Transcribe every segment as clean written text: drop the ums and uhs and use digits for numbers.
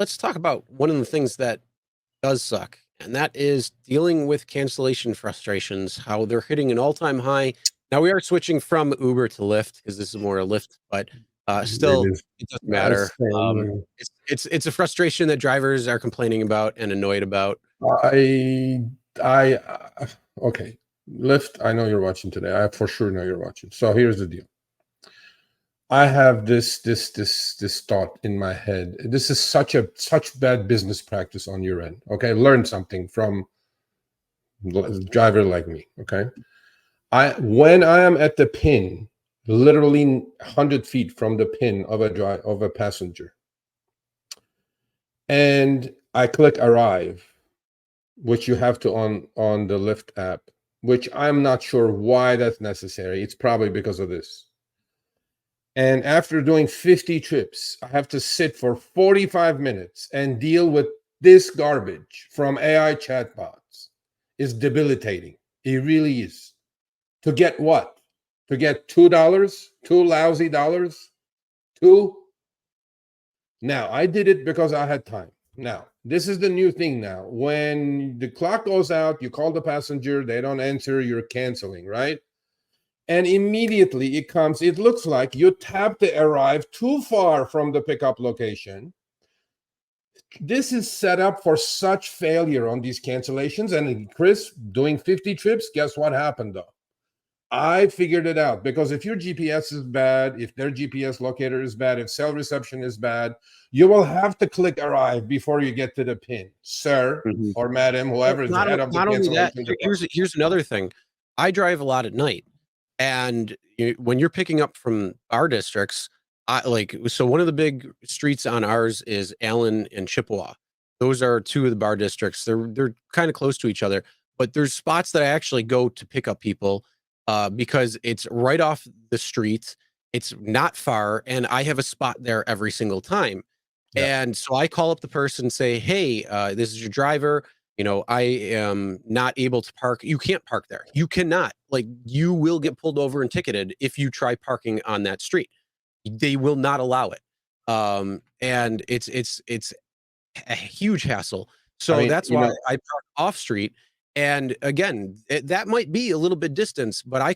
let's talk about one of the things that does suck, and that is dealing with cancellation frustrations, how they're hitting an all-time high. Now we are switching from Uber to Lyft because this is more a Lyft, but It still, is. it doesn't matter. It's a frustration that drivers are complaining about and annoyed about. I okay. Lyft, I know you're watching today. I for sure know you're watching. So here's the deal. I have this thought in my head. This is such bad business practice on your end. Okay, learn something from a driver like me. Okay, when I am at the pin, literally 100 feet from the pin of a passenger, and I click arrive, which you have to on the Lyft app, which I'm not sure why that's necessary. It's probably because of this. And after doing 50 trips, I have to sit for 45 minutes and deal with this garbage from AI chatbots. Is debilitating. It really is. To get what? To get $2? Two lousy dollars? Two? Now, I did it because I had time. Now, this is the new thing now. When the clock goes out, you call the passenger, they don't answer, you're canceling, right? And immediately it looks like you tap the arrive too far from the pickup location. This is set up for such failure on these cancellations. And Chris, doing 50 trips, guess what happened though? I figured it out, because if your GPS is bad, if their GPS locator is bad, if cell reception is bad, you will have to click arrive before you get to the pin, sir or madam, whoever is the head of the cancellation department. Here's another thing. I drive a lot at night, and when you're picking up from our districts, so one of the big streets on ours is Allen and Chippewa. Those are two of the bar districts. They're kind of close to each other, but there's spots that I actually go to pick up people because it's right off the street. It's not far, and I have a spot there every single time. Yeah. And so I call up the person and say, hey, this is your driver. I am not able to park. You can't park there. You cannot. Like, you will get pulled over and ticketed if you try parking on that street. They will not allow it. And it's a huge hassle. So that's why I park off street. And again, that might be a little bit distance, but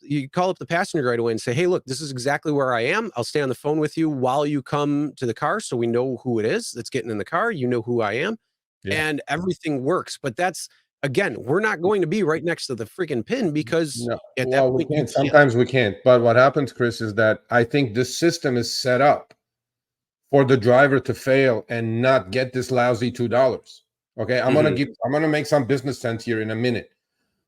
you call up the passenger right away and say, hey, look, this is exactly where I am. I'll stay on the phone with you while you come to the car, so we know who it is that's getting in the car. You know who I am. Yeah. And everything works. But that's, again, we're not going to be right next to the freaking pin, because we can't. Sometimes we can't. But what happens, Chris, is that I think this system is set up for the driver to fail and not get this lousy $2. Okay, I'm gonna make some business sense here in a minute.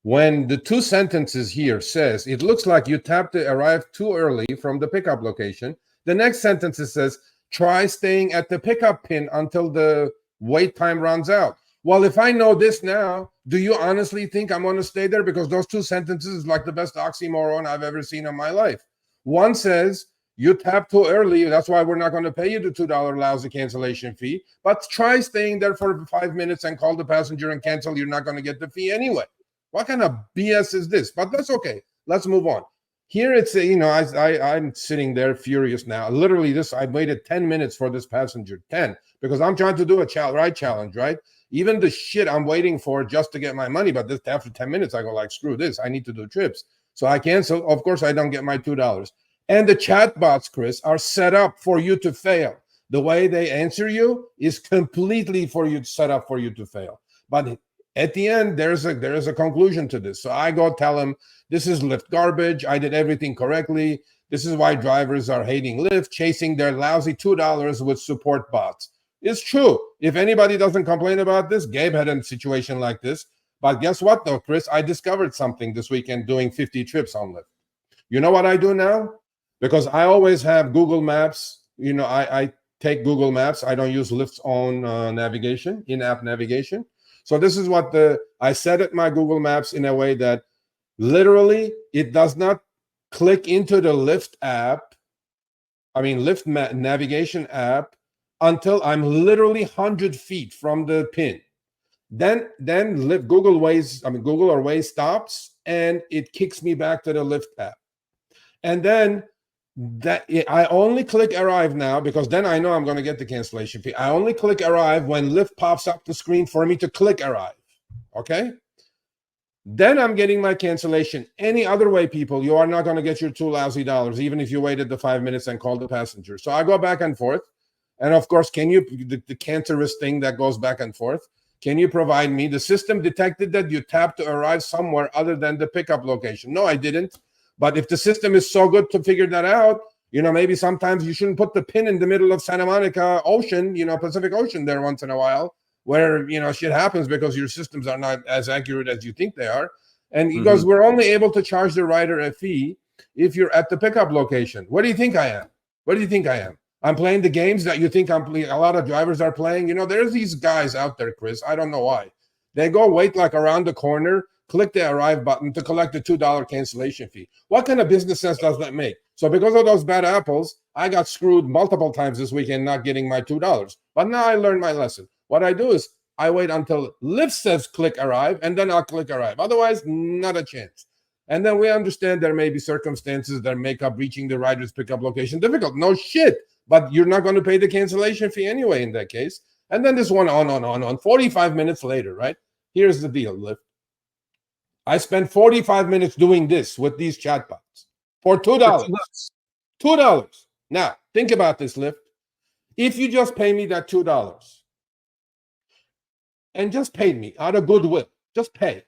When the two sentences here says it looks like you tapped the arrive too early from the pickup location, the next sentence says try staying at the pickup pin until the wait time runs out. Well, if I know this now, do you honestly think I'm going to stay there? Because those two sentences is like the best oxymoron I've ever seen in my life. One says you tapped too early, that's why we're not going to pay you the $2 lousy cancellation fee. But try staying there for 5 minutes and call the passenger and cancel. You're not going to get the fee anyway. What kind of BS is this? But that's okay. Let's move on. Here it's, I'm sitting there furious now. Literally I waited 10 minutes for this passenger, 10, because I'm trying to do a ride challenge, right? Even the shit I'm waiting for just to get my money. But this, after 10 minutes, I go like, screw this. I need to do trips. So I cancel. Of course, I don't get my $2. And the chatbots, Chris, are set up for you to fail. The way they answer you is completely set up for you to fail. But at the end, there is a conclusion to this. So I go tell them, this is Lyft garbage. I did everything correctly. This is why drivers are hating Lyft, chasing their lousy $2 with support bots. It's true. If anybody doesn't complain about this, Gabe had a situation like this. But guess what, though, Chris? I discovered something this weekend doing 50 trips on Lyft. You know what I do now? Because I always have Google Maps. I take Google Maps. I don't use Lyft's own navigation, in-app navigation. So this is what I set it my Google Maps in a way that literally it does not click into the Lyft app, Lyft navigation app, until I'm literally 100 feet from the pin. Then Google or Waze stops and it kicks me back to the Lyft app. And then That I only click arrive now because then I know I'm going to get the cancellation fee. I only click arrive when Lyft pops up the screen for me to click arrive. Okay. Then I'm getting my cancellation. Any other way, people, you are not going to get your $2 lousy, even if you waited the 5 minutes and called the passenger. So I go back and forth. And of course, can you, the cancerous thing that goes back and forth, can you provide me? The system detected that you tapped to arrive somewhere other than the pickup location. No, I didn't. But if the system is so good to figure that out, maybe sometimes you shouldn't put the pin in the middle of Santa Monica Ocean, Pacific Ocean there once in a while, where shit happens because your systems are not as accurate as you think they are. And he goes, we're only able to charge the rider a fee if you're at the pickup location. What do you think I am? What do you think I am? I'm playing the games that you think a lot of drivers are playing. There's these guys out there, Chris. I don't know why. They go wait like around the corner, click the arrive button to collect the $2 cancellation fee. What kind of business sense does that make? So because of those bad apples, I got screwed multiple times this weekend not getting my $2. But now I learned my lesson. What I do is I wait until Lyft says click arrive, and then I'll click arrive. Otherwise, not a chance. And then we understand there may be circumstances that make up reaching the rider's pickup location difficult. No shit. But you're not going to pay the cancellation fee anyway in that case. And then this one on. 45 minutes later, right? Here's the deal, Lyft. I spent 45 minutes doing this with these chatbots for $2. $2. Now, think about this, Lyft. If you just pay me that $2 and just paid me out of goodwill, just pay,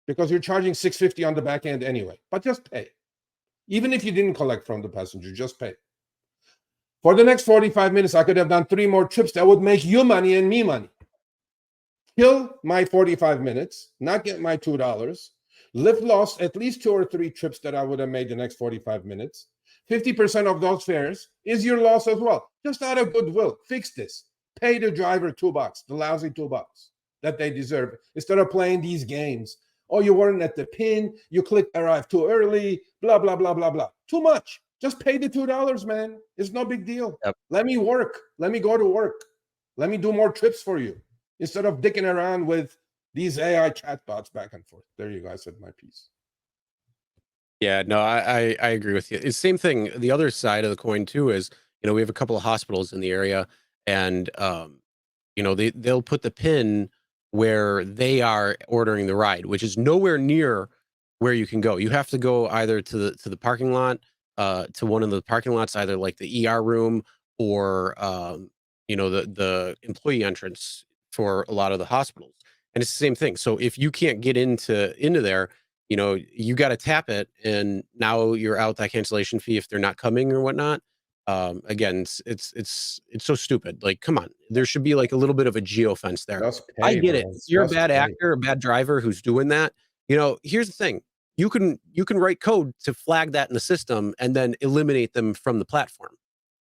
because you're charging $6.50 on the back end anyway, but just pay. Even if you didn't collect from the passenger, just pay. For the next 45 minutes, I could have done 3 more trips that would make you money and me money. Kill my 45 minutes, not get my $2. Lyft lost at least 2 or 3 trips that I would have made the next 45 minutes. 50% of those fares is your loss as well. Just out of goodwill, fix this. Pay the driver $2, the lousy $2 that they deserve, instead of playing these games. Oh, you weren't at the pin, you clicked arrive too early, blah, blah, blah, blah, blah. Too much. Just pay the $2, man. It's no big deal. Yep. Let me work. Let me go to work. Let me do more trips for you instead of dicking around with these AI chatbots back and forth. There you go. I said my piece. Yeah, no, I agree with you. It's the same thing. The other side of the coin too is, we have a couple of hospitals in the area, and they'll put the pin where they are ordering the ride, which is nowhere near where you can go. You have to go either to the parking lot, to one of the parking lots, either like the ER room or the employee entrance for a lot of the hospitals. And it's the same thing. So if you can't get into there, you got to tap it, and now you're out that cancellation fee if they're not coming or whatnot. Again, it's so stupid. Like, come on, there should be like a little bit of a geofence there. I get it. If you're a bad actor, a bad driver who's doing that, here's the thing. You can write code to flag that in the system and then eliminate them from the platform.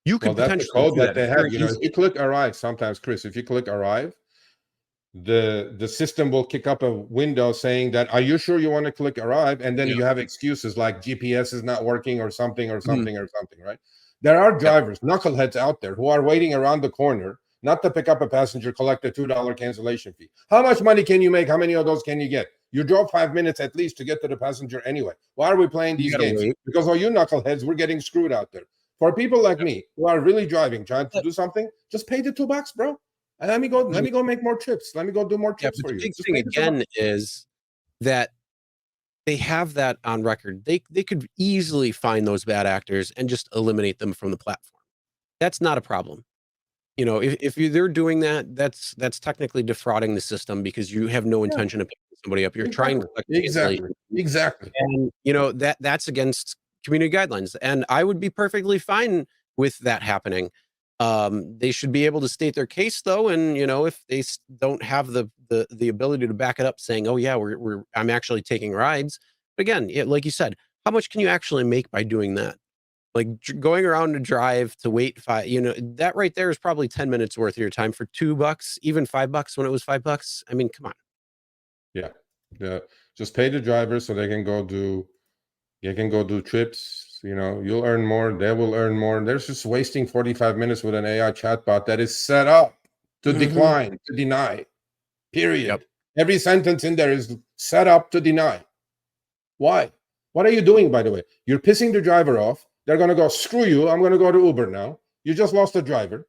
You could potentially that's the code that they have. If you click arrive, sometimes, Chris, if you click arrive, the system will kick up a window saying that, are you sure you want to click arrive? And then you have excuses like GPS is not working or something, right? There are drivers, knuckleheads out there who are waiting around the corner, not to pick up a passenger, collect a $2 cancellation fee. How much money can you make? How many of those can you get? You drove 5 minutes at least to get to the passenger anyway. Why are we playing these games? Wait. Because all you knuckleheads, we're getting screwed out there. For people like me who are really driving, trying to do something, just pay the $2, bro. And let me go make more trips. Let me go do more trips for you. The big thing again is that they have that on record. They could easily find those bad actors and just eliminate them from the platform. That's not a problem. If they're doing that, that's technically defrauding the system, because you have no intention of picking somebody up. You're trying to exactly. And that's against community guidelines. And I would be perfectly fine with that happening. They should be able to state their case though, and if they don't have the ability to back it up, saying, oh yeah, I'm actually taking rides. But again, like you said, how much can you actually make by doing that? Like going around to drive to wait that right there is probably 10 minutes worth of your time for $2, even $5 when it was $5. I mean, come on. Yeah. Just pay the driver so they can go do trips. You'll earn more. They will earn more. They're just wasting 45 minutes with an AI chatbot that is set up to decline, to deny. Period. Yep. Every sentence in there is set up to deny. Why? What are you doing, by the way? You're pissing the driver off They're going to go, screw you, I'm going to go to Uber now. You just lost a driver,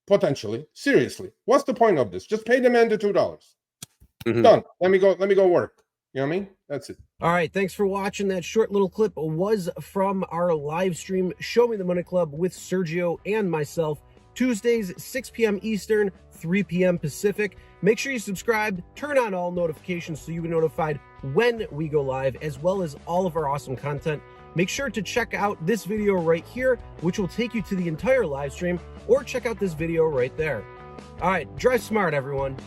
potentially. Seriously, what's the point of this? Just pay the man the $2. Done. Let me go work. You know what I mean? That's it. All right, thanks for watching. That short little clip was from our live stream, Show Me the Money Club with Sergio and myself, Tuesdays, 6 p.m. Eastern, 3 p.m. Pacific. Make sure you subscribe, turn on all notifications so you get notified when we go live, as well as all of our awesome content. Make sure to check out this video right here, which will take you to the entire live stream, or check out this video right there. All right, drive smart, everyone.